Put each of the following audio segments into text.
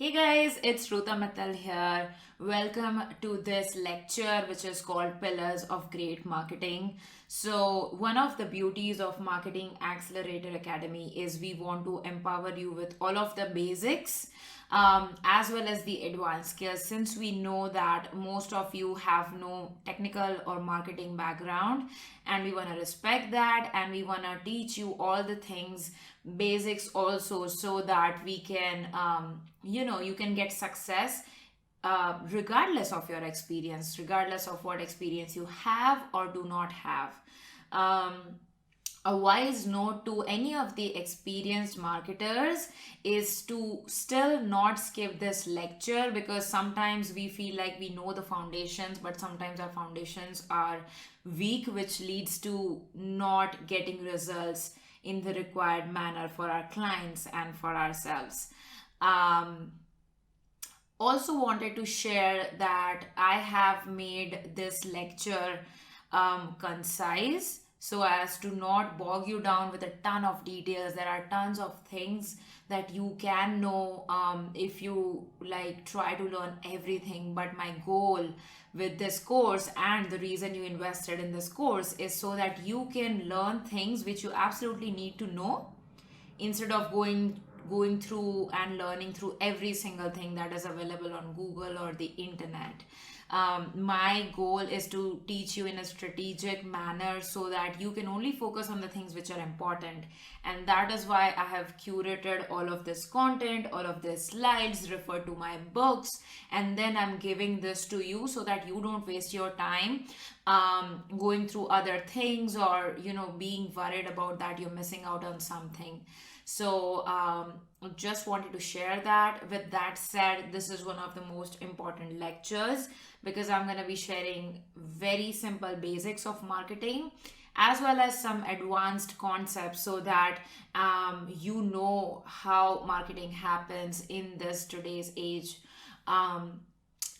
Hey guys, it's Roota Mittal here. Welcome to this lecture which is called Pillars of Great Marketing. So, one of the beauties of Marketing Accelerator Academy is we want to empower you with all of the basics as well as the advanced skills, since we know that most of you have no technical or marketing background, and we want to respect that, and we want to teach you all the things basics also, so that we can you can get success regardless of your experience, regardless of what experience you have or do not have. um, a wise note to any of the experienced marketers is to still not skip this lecture, because sometimes we feel like we know the foundations, but sometimes our foundations are weak, which leads to not getting results in the required manner for our clients and for ourselves. um, Also wanted to share that I have made this lecture concise so as to not bog you down with a ton of details. There are tons of things that you can know if you like try to learn everything. But my goal with this course, and the reason you invested in this course, is so that you can learn things which you absolutely need to know, instead of going through and learning through every single thing that is available on Google or the internet. My goal is to teach you in a strategic manner so that you can only focus on the things which are important. And that is why I have curated all of this content, all of these slides, refer to my books, and then I'm giving this to you so that you don't waste your time going through other things, or being worried about that you're missing out on something. So just wanted to share that. With that said, this is one of the most important lectures, because I'm going to be sharing very simple basics of marketing as well as some advanced concepts, so that you know how marketing happens in this today's age,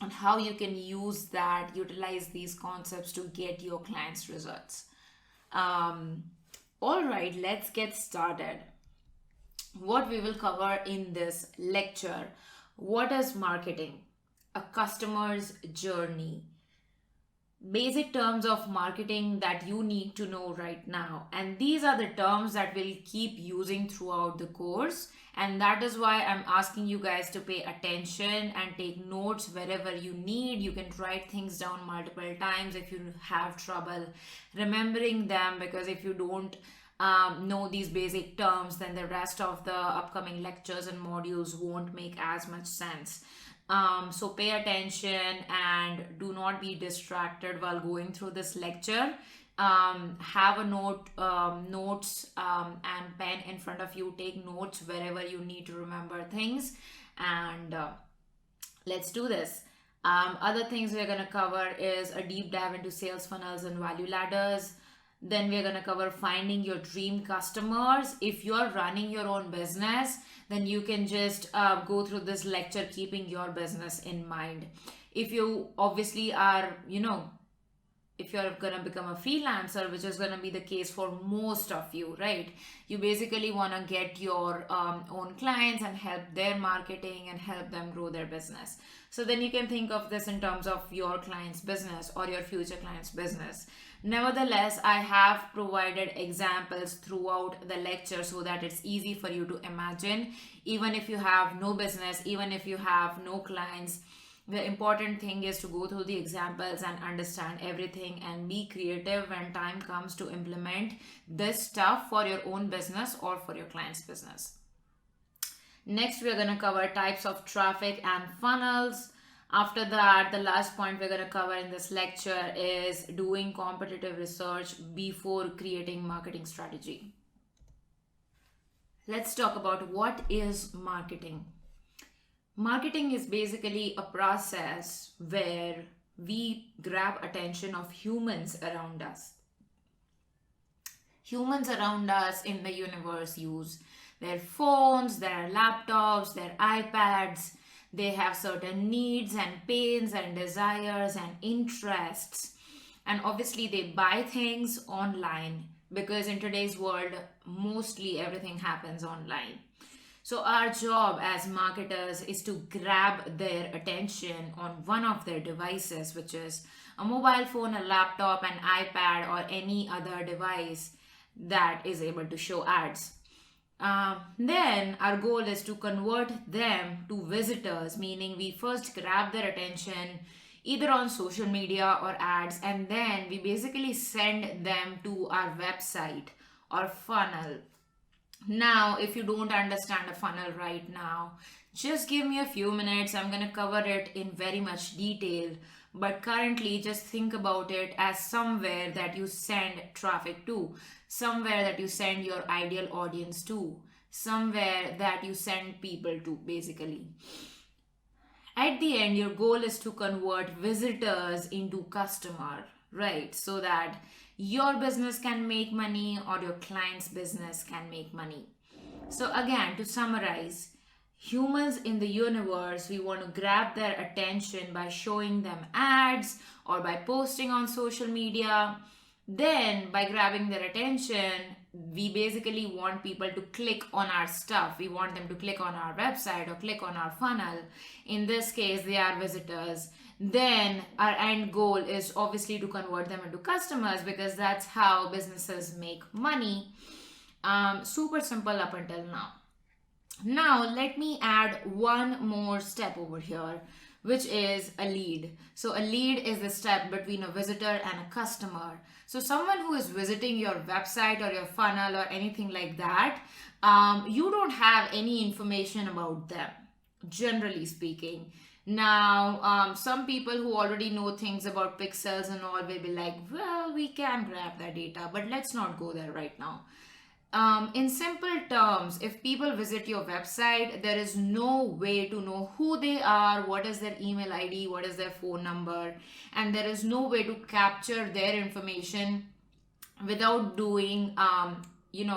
and how you can utilize these concepts to get your clients results. All right, let's get started. What we will cover in this lecture: what is marketing, a customer's journey, basic terms of marketing that you need to know right now. And these are the terms that we'll keep using throughout the course, and that is why I'm asking you guys to pay attention and take notes wherever you need. You can write things down multiple times if you have trouble remembering them, because if you don't know these basic terms, then the rest of the upcoming lectures and modules won't make as much sense. So pay attention and do not be distracted while going through this lecture. Have a notes and pen in front of you. Take notes wherever you need to remember things, and let's do this. Other things we're going to cover is a deep dive into sales funnels and value ladders. Then we're going to cover finding your dream customers. If you're running your own business, then you can just go through this lecture keeping your business in mind. If you obviously are, if you're going to become a freelancer, which is going to be the case for most of you, right? You basically want to get your own clients and help their marketing and help them grow their business. So then you can think of this in terms of your client's business or your future client's business. Nevertheless, I have provided examples throughout the lecture so that it's easy for you to imagine. Even if you have no business, even if you have no clients, the important thing is to go through the examples and understand everything and be creative when time comes to implement this stuff for your own business or for your client's business. Next, we're going to cover types of traffic and funnels. After that, the last point we're going to cover in this lecture is doing competitive research before creating marketing strategy. Let's talk about what is marketing. Marketing is basically a process where we grab attention of humans around us. Humans around us in the universe use their phones, their laptops, their iPads. They have certain needs and pains and desires and interests. And obviously, they buy things online, because in today's world, mostly everything happens online. So our job as marketers is to grab their attention on one of their devices, which is a mobile phone, a laptop, an iPad, or any other device that is able to show ads. Then our goal is to convert them to visitors, meaning we first grab their attention either on social media or ads, and then we basically send them to our website or funnel. Now, if you don't understand a funnel right now, just give me a few minutes. I'm going to cover it in very much detail. But currently, just think about it as somewhere that you send traffic to, somewhere that you send your ideal audience to, somewhere that you send people to, basically. At the end, your goal is to convert visitors into customer, right? So that your business can make money or your client's business can make money. So again, to summarize, humans in the universe, we want to grab their attention by showing them ads or by posting on social media. Then, by grabbing their attention, we basically want people to click on our stuff. We want them to click on our website or click on our funnel. In this case, they are visitors. Then, our end goal is obviously to convert them into customers, because that's how businesses make money. Super simple up until now. Now, let me add one more step over here, which is a lead. So, a lead is the step between a visitor and a customer. So, someone who is visiting your website or your funnel or anything like that, you don't have any information about them, generally speaking. Now, some people who already know things about pixels and all will be like, well, we can grab that data, but let's not go there right now. In simple terms, if people visit your website, there is no way to know who they are, what is their email ID, what is their phone number, and there is no way to capture their information without doing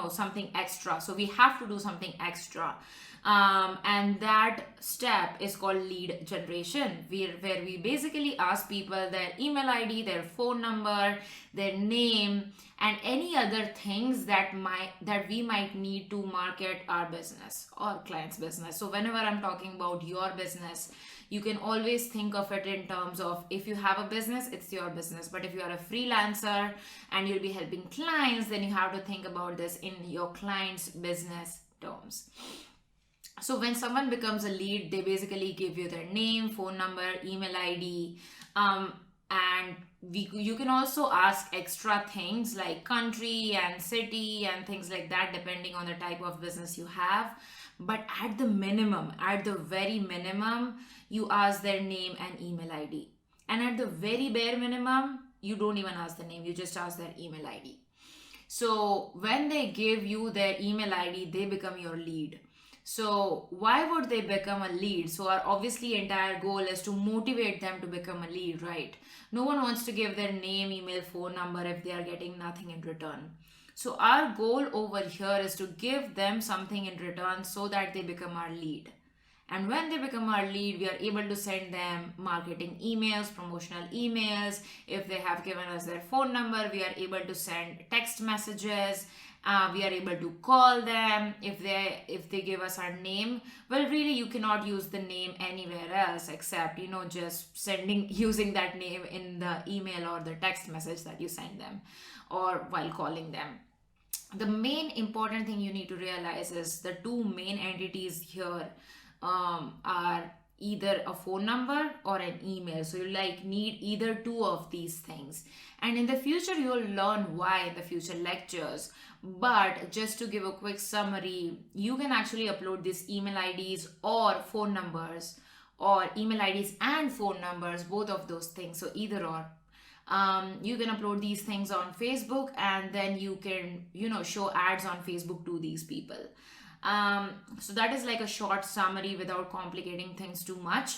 something extra. So we have to do something extra. And that step is called lead generation, where we basically ask people their email ID, their phone number, their name, and any other things that we might need to market our business or client's business. So whenever I'm talking about your business, you can always think of it in terms of, if you have a business, it's your business. But if you are a freelancer and you'll be helping clients, then you have to think about this in your client's business terms. So when someone becomes a lead, they basically give you their name, phone number, email ID, and you can also ask extra things like country and city and things like that, depending on the type of business you have. But at the very minimum, you ask their name and email ID. And at the very bare minimum, you don't even ask the name, you just ask their email ID. So when they give you their email ID, they become your lead. So why would they become a lead? So our obviously entire goal is to motivate them to become a lead, right? No one wants to give their name, email, phone number if they are getting nothing in return. So our goal over here is to give them something in return so that they become our lead. And when they become our lead, we are able to send them marketing emails, promotional emails. If they have given us their phone number, we are able to send text messages. We are able to call them. If they give us our name, well, really you cannot use the name anywhere else except just using that name in the email or the text message that you send them, or while calling them. The main important thing you need to realize is the two main entities here are either a phone number or an email. So you need either two of these things, and in the future you'll learn why in the future lectures. But just to give a quick summary, you can actually upload these email IDs or phone numbers, or email IDs and phone numbers, both of those things, so either or. You can upload these things on Facebook, and then you can show ads on Facebook to these people. So that is like a short summary without complicating things too much.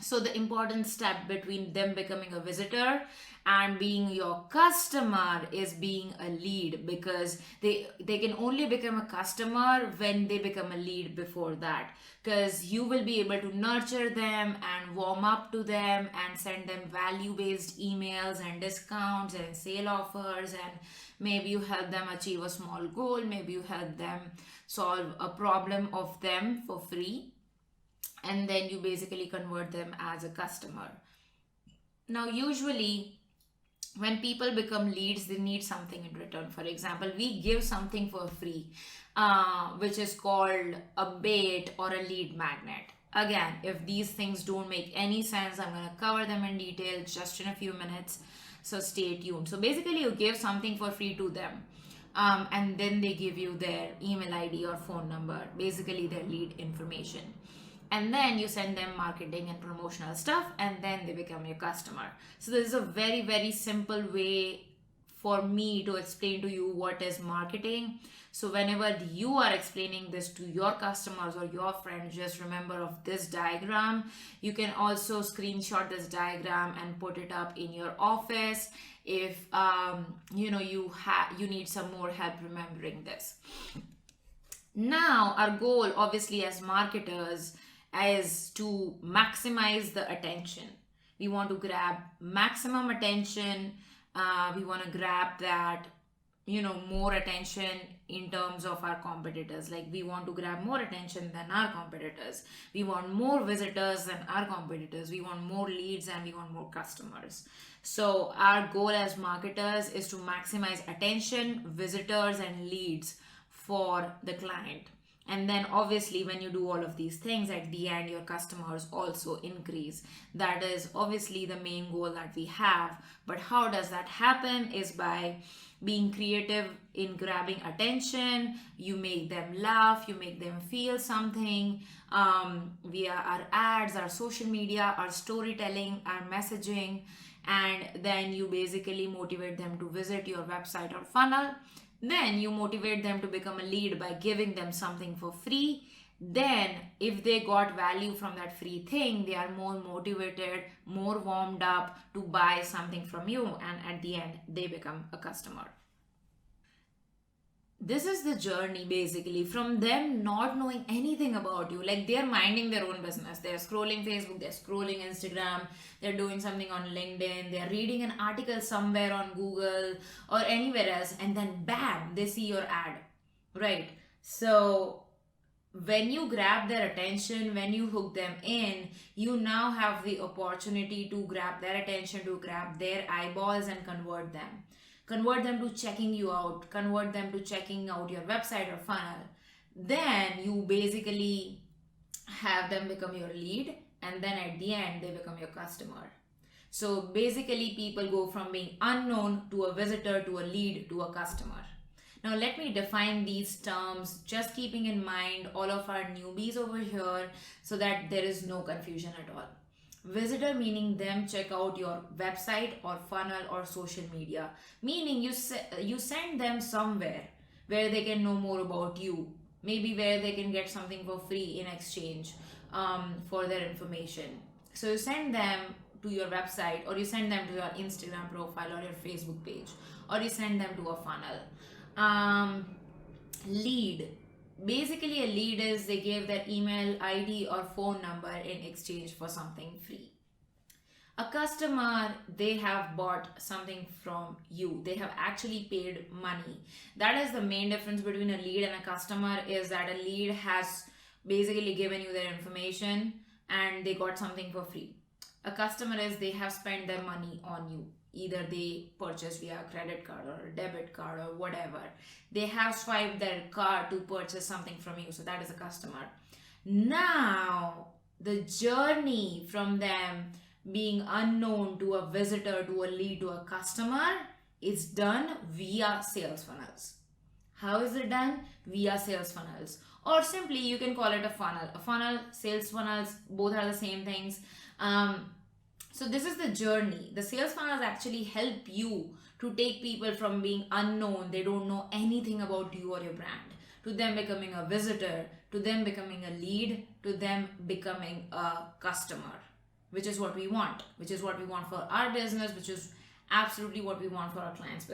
So the important step between them becoming a visitor and being your customer is being a lead, because they can only become a customer when they become a lead before that, because you will be able to nurture them and warm up to them and send them value based emails and discounts and sale offers, and maybe you help them achieve a small goal, maybe you help them solve a problem of them for free, and then you basically convert them as a customer. Now, usually, when people become leads, they need something in return. For example, we give something for free, which is called a bait or a lead magnet. Again, if these things don't make any sense, I'm going to cover them in detail just in a few minutes. So stay tuned. So basically, you give something for free to them. And then they give you their email ID or phone number, basically their lead information, and then you send them marketing and promotional stuff, and then they become your customer. So this is a very, very simple way for me to explain to you what is marketing. So whenever you are explaining this to your customers or your friends, just remember of this diagram. You can also screenshot this diagram and put it up in your office if you need some more help remembering this. Now, our goal, obviously, as marketers, is to maximize the attention. We want to grab maximum attention. We want to grab that, more attention in terms of our competitors. Like, we want to grab more attention than our competitors. We want more visitors than our competitors. We want more leads and we want more customers. So, our goal as marketers is to maximize attention, visitors, and leads for the client. And then obviously, when you do all of these things, at the end your customers also increase. That is obviously the main goal that we have. But how does that happen is by being creative in grabbing attention. You make them laugh, you make them feel something, via our ads, our social media, our storytelling, our messaging, and then you basically motivate them to visit your website or funnel. Then you motivate them to become a lead by giving them something for free. Then, if they got value from that free thing, they are more motivated, more warmed up to buy something from you, and at the end, they become a customer. This is the journey basically from them not knowing anything about you. Like, they're minding their own business, they're scrolling Facebook, they're scrolling Instagram, they're doing something on LinkedIn, they're reading an article somewhere on Google or anywhere else, and then bam, they see your ad, right? So when you grab their attention, when you hook them in, you now have the opportunity to grab their attention, to grab their eyeballs and convert them to checking you out, convert them to checking out your website or funnel. Then you basically have them become your lead, and then at the end, they become your customer. So basically, people go from being unknown to a visitor to a lead to a customer. Now, let me define these terms, just keeping in mind all of our newbies over here so that there is no confusion at all. Visitor meaning them check out your website or funnel or social media, meaning you send them somewhere where they can know more about you, maybe where they can get something for free in exchange for their information. So you send them to your website, or you send them to your Instagram profile or your Facebook page, or you send them to a funnel. Lead, basically a lead is they gave their email ID or phone number in exchange for something free. A customer, they have bought something from you, they have actually paid money. That is the main difference between a lead and a customer, is that a lead has basically given you their information and they got something for free. A customer is they have spent their money on you. Either they purchased via a credit card or a debit card or whatever. They have swiped their card to purchase something from you. So that is a customer. Now, the journey from them being unknown to a visitor to a lead to a customer is done via sales funnels. How is it done? Via sales funnels. Or simply, you can call it a funnel. A funnel, sales funnels, both are the same things. So this is the journey. The sales funnels actually help you to take people from being unknown, they don't know anything about you or your brand, to them becoming a visitor, to them becoming a lead, to them becoming a customer, which is what we want, which is what we want for our business, which is absolutely what we want for our clients' business.